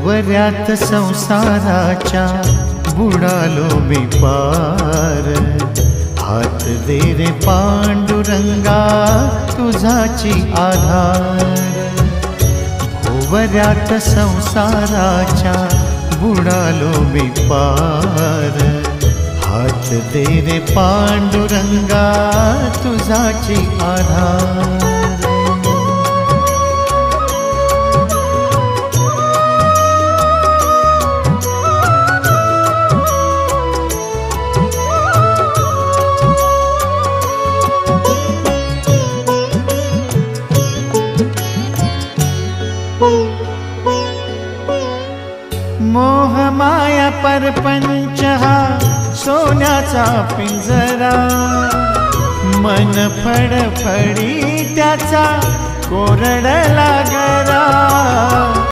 भोवऱ्यात संसाराच्या बुडालो मी पार, हात दे रे पांडुरंगा तुझाची आधार। भोवऱ्यात संसाराच्या बुडालो मी पार, हात दे रे पांडुरंगा तुझाची आधार। मोह माया परपंच हा सोन्याचा पिंजरा, मन फडफडी त्याचा कोरडला गरा।